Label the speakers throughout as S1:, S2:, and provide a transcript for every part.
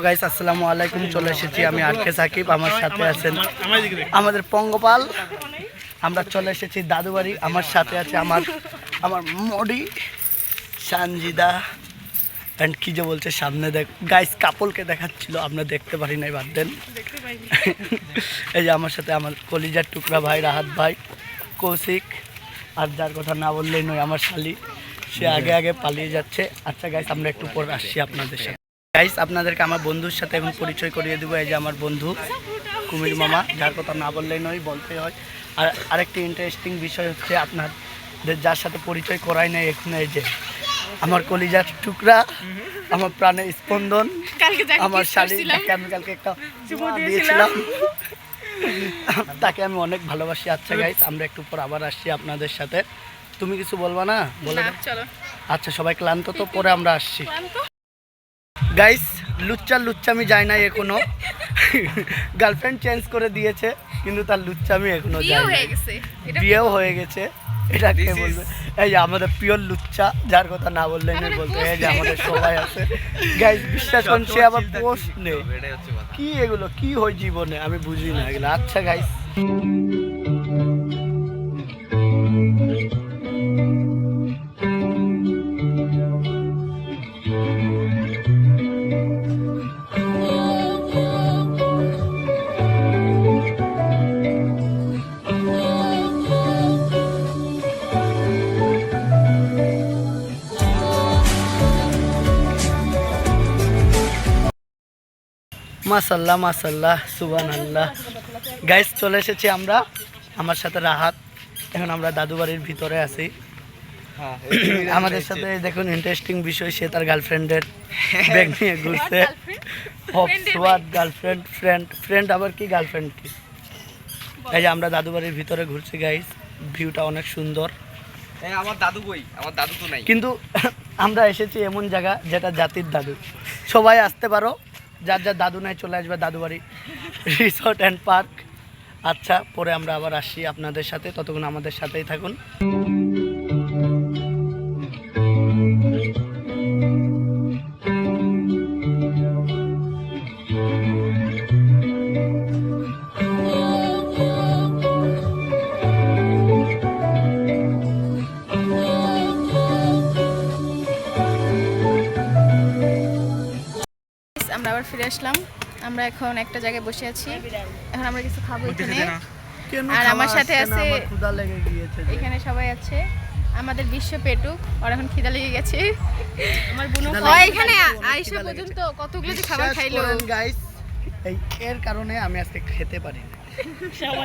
S1: Guys আসসালামু আলাইকুম। চলে এসেছি আমি আরকে সাকিব, আমার সাথে আছেন আমাদের পঙ্গপাল। আমরা চলে এসেছি দাদু বাড়ি। আমার সাথে আছে আমার মডি সানজিদা অ্যান্ড কি যে বলছে সামনে দেখ গাইস, কাপলকে দেখাচ্ছিল, আমরা দেখতে পারি নাই, বাদ দেন। এই যে আমার সাথে আমার কলিজার টুকরা ভাই রাহাত ভাই, কৌশিক, আর যার কথা না বললেই নয় আমার শালি, সে আগে আগে পালিয়ে যাচ্ছে। আচ্ছা গাইস, আমরা একটু পর আসছি আপনাদের সাথে। গাইস আপনাদেরকে আমার বন্ধুর সাথে এখন পরিচয় করিয়ে দেবো। এই যে আমার বন্ধু কুমির মামা, যার কথা না বললেই নয়, বলতে হয়। আর আরেকটি ইন্টারেস্টিং বিষয় হচ্ছে আপনাদের যার সাথে পরিচয় করাই নাই এখন, এই যে আমার কলিজার টুকরা, আমার প্রাণের স্পন্দন, আমার শালীকে আমি কালকে একটা দিয়েছিলাম, তাকে আমি অনেক ভালোবাসি। আচ্ছা গাইস, আমরা একটু পর আবার আসছি আপনাদের সাথে। তুমি কিছু বলবা না? বলে চলো। আচ্ছা সবাই ক্লান্ত তো, পরে আমরা আসছি। গাইস লুচ্চামি যায় নাই এখনো। গার্লফ্রেন্ড চেঞ্জ করে দিয়েছে, কিন্তু তার লুচ্চামি এখনো যায় নাই। বিয়েও হয়ে গেছে। এটা কে বলবে? এই যে আমাদের পিওর লুচ্চা, যার কথা না বললে না বলতে। এই যে আমাদের সবাই আছে গাইস, বিশ্বাস করুন, সে আবার পোস্ট নেই। কি এগুলো কি হয় জীবনে, আমি বুঝি না এগুলো। আচ্ছা গাইস, মাশাল্লাহ মাশাল্লাহ সুবহানাল্লাহ। গাইস চলে এসেছি আমরা, আমার সাথে রাহাত। এখন আমরা দাদু বাড়ির ভিতরে আছি। আমাদের সাথে দেখুন ইন্টারেস্টিং বিষয়, সে তার গার্লফ্রেন্ডের ব্যাগ নিয়ে ঘুরছে। ফ্রেন্ড আবার কি গার্লফ্রেন্ড কি। এই যে আমরা দাদু বাড়ির ভিতরে ঘুরছি গাইস, ভিউটা অনেক সুন্দর।
S2: আমার দাদু কই? আমার দাদু তো নাই।
S1: কিন্তু আমরা এসেছি এমন জায়গা যেটা জাতির দাদু, সবাই আসতে পারো। যার যার দাদু নাই চলে আসবে দাদু বাড়ি রিসোর্ট অ্যান্ড পার্ক। আচ্ছা পরে আমরা আবার আসি আপনাদের সাথে, ততক্ষণ আমাদের সাথেই থাকুন।
S3: আমরা আবার ফিরে আসলাম। আমরা এখন একটা জায়গায় বসে আছি, এখন আমরা কিছু খাবো এখানে। আর আমার সাথে আছে, এখানে সবাই আছে, আমাদের বিশ্ব পেটুক, আর এখন খিদা লেগে গেছে। আমার বোনও এখানে আইসা পর্যন্ত কতগুলো যে খাবার খাইলো
S1: গাইস। এর কারণে আমি আজকে খেতে পারি না।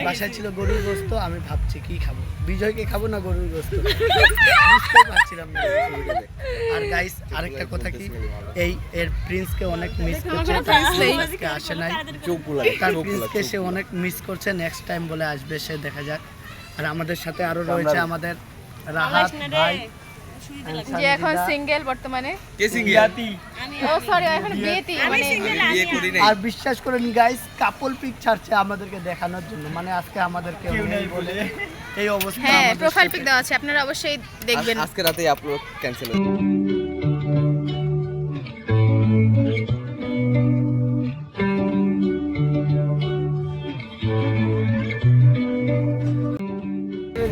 S1: বাসায় ছিল গরুর গোস্ত, আমি ভাবছি কি খাবো, বিজয়কে খাবো না গরুর গোস্ত, বুঝতেই পারছিলাম না। আর গাইস আরেকটা কথা কি, এর প্রিন্সকে অনেক মিস করছে, আজকে আসে নাই। তার প্রিন্সকে সে অনেক মিস করছে, নেক্সট টাইম বলে আসবে সে, দেখা যাক। আর আমাদের সাথে আরো রয়েছে আমাদের রাহাত ভাই,
S3: যে এখন সিঙ্গেল বর্তমানে।
S2: কে সিঙ্গেল?
S3: ও সরি, এখন বিয়েতে, মানে
S2: বিয়ে করি নাই।
S1: আর বিশ্বাস করেন গাইস, কাপল পিক ছাড়ছে আমাদেরকে দেখানোর জন্য, মানে আজকে আমাদেরকে নেই বলে এই অবস্থা।
S3: হ্যাঁ, প্রোফাইল পিক দেওয়া আছে, আপনারা অবশ্যই দেখবেন।
S2: আজকে রাতেই আপলোড ক্যান্সেল হলো।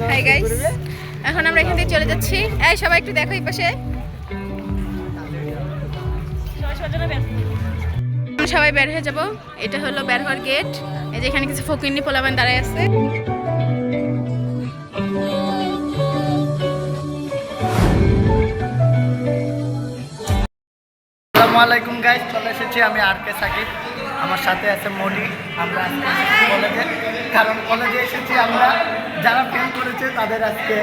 S3: হাই গাইস, এখন আমরা এখান থেকে চলে যাচ্ছি। এই সবাই একটু দেখো এই পাশে, সবাই বের হয়ে যাব। এটা হলো বের হওয়ার গেট। এই যে এখানে কিছু ফকিন্নি পোলাবান দাঁড়ায় আছে।
S1: আসসালামু আলাইকুম গাইস, চলে এসেছি আমি আরকে সাকিব, আমার সাথে আছে মডি। আমরা কলেজে, কারণ কলেজে এসেছি আমরা, যারা ফেল করেছে তাদের আজকে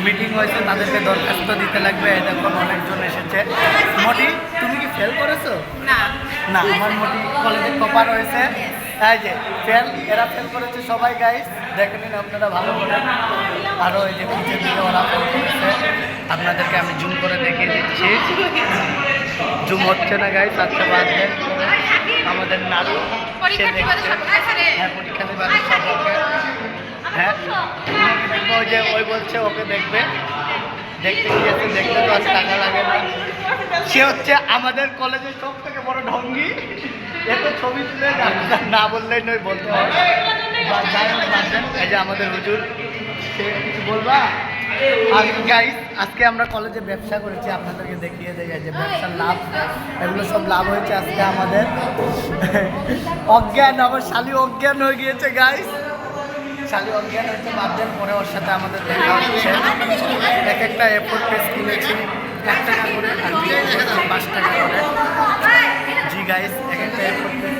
S1: মিটিং হয়েছে, তাদেরকে দরখাস্ত দিতে লাগবে। দেখুন অনেকজন এসেছে। মডি তুমি কি ফেল করেছো?
S3: না
S1: না, আমার মডি কলেজে টপার হয়েছে। এই যে ফেল, এরা ফেল করেছে সবাই গাইস, দেখে নিন আপনারা ভালো করে। আরও এই যে পিছিয়ে দিকে ওরা ফেল করেছে, আপনাদেরকে আমি জুম করে দেখিয়ে দিচ্ছি। জুম হচ্ছে না গাইস, আচ্ছা বাদ দেন। আমাদের নাটক
S3: পরীক্ষা দিবারে সব আছে।
S1: হ্যাঁ, পরীক্ষা দিবারে সব ওকে। হ্যাঁ ওই যে ওই বলছে ওকে দেখবে, দেখতে গিয়েছে, দেখতে তো আর টাকা লাগে না। সে হচ্ছে আমাদের কলেজের সব থেকে বড় ঢঙ্গি। এত ছবি তুলে না বললেই নয়, বলতে হয়। এই যে আমাদের হুজুর, সে কিছু বলবা? আর গাইস, আজকে আমরা কলেজে ব্যবসা করেছি, আপনাদেরকে দেখিয়ে দেয় যে ব্যবসার লাভ, এগুলো সব লাভ হয়েছে আজকে আমাদের। অজ্ঞান, আমার শালি অজ্ঞান হয়ে গিয়েছে গাইস, শালি অজ্ঞান হচ্ছে। বাদদের পরে ওর সাথে আমাদের দেখা হচ্ছে। এক একটা এফোর্ট পেজ কিনেছি 1 টাকা করে, আর 5 টাকা করে। জি গাইস, এক একটা এফোর্ট পেজ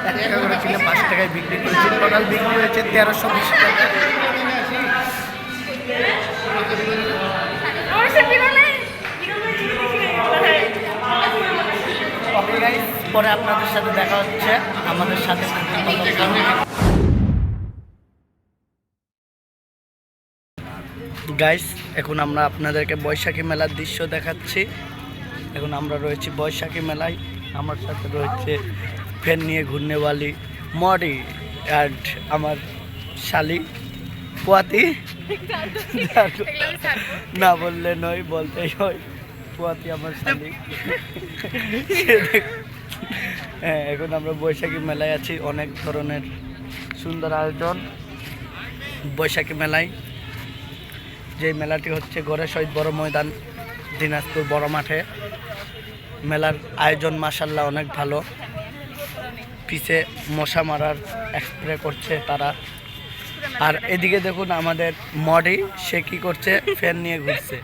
S1: 1 টাকা করে কিনে 5 টাকায় বিক্রি করেছি। টোটাল বিক্রি হয়েছে 1320 টাকা। ওকে গাইস, পরে আপনাদের সাথে দেখা হচ্ছে। আমাদের সাথে গাইস, এখন আমরা আপনাদেরকে বৈশাখী মেলার দৃশ্য দেখাচ্ছি। এখন আমরা রয়েছি বৈশাখী মেলায়। আমার সাথে রয়েছে ফ্যান নিয়ে ঘূর্ণেওয়ালি মডি অ্যান্ড আমার শালি পোয়াতি। না বললে নয়, বলতেই হয়। পোয়াতি আমার শালি। হ্যাঁ, এখন আমরা বৈশাখী মেলায় আছি। অনেক ধরনের সুন্দর আয়োজন বৈশাখী মেলায়। যে মেলাটি হচ্ছে গড়ে শহীদ বড় ময়দান, দিনাজপুর বড় মাঠে। মেলার আয়োজন মাশাআল্লাহ অনেক ভালো। পিছে মশা মারার স্প্রে করছে তারা। আর এদিকে দেখুন আমাদের মডি, সে কি করছে, ফ্যান নিয়ে ঘুরছে।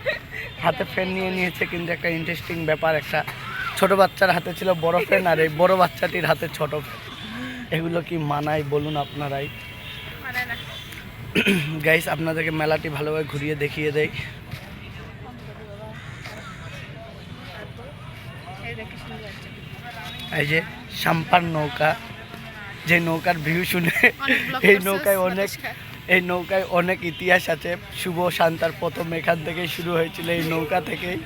S1: হাতে ফ্যান নিয়ে নিয়েছে, কিন্তু একটা ইন্টারেস্টিং ব্যাপার, একটা ছোট বাচ্চার হাতে ছিল বড় ফ্যান, আর এই বড় বাচ্চাটির হাতে ছোট ফ্যান। এগুলো কি মানায় বলুন আপনারাই। গাইস, আপনাদেরকে মেলাটি ভালোভাবে ঘুরিয়ে দেখিয়ে দেয়। এই যে সাম্পার নৌকা, যে নৌকার ভিউ শুনে এই নৌকায় অনেক ইতিহাস আছে। শুভ শান্তার প্রথম এখান থেকেই শুরু হয়েছিল, এই নৌকা থেকেই।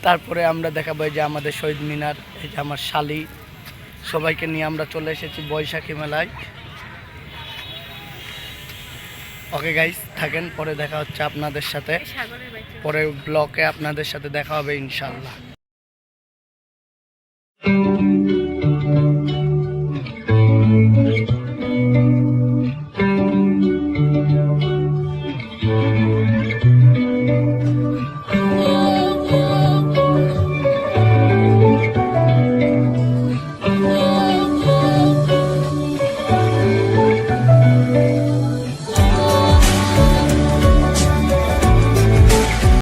S1: তারপরে আমরা দেখাবো যে আমাদের শহীদ মিনার, এই যে আমার শালি, সবাইকে নিয়ে আমরা চলে এসেছি বৈশাখী মেলায়। ওকে গাইস, থাকেন, পরে দেখা হচ্ছে আপনাদের সাথে। পরে ব্লকে আপনাদের সাথে দেখা হবে ইনশাল্লাহ।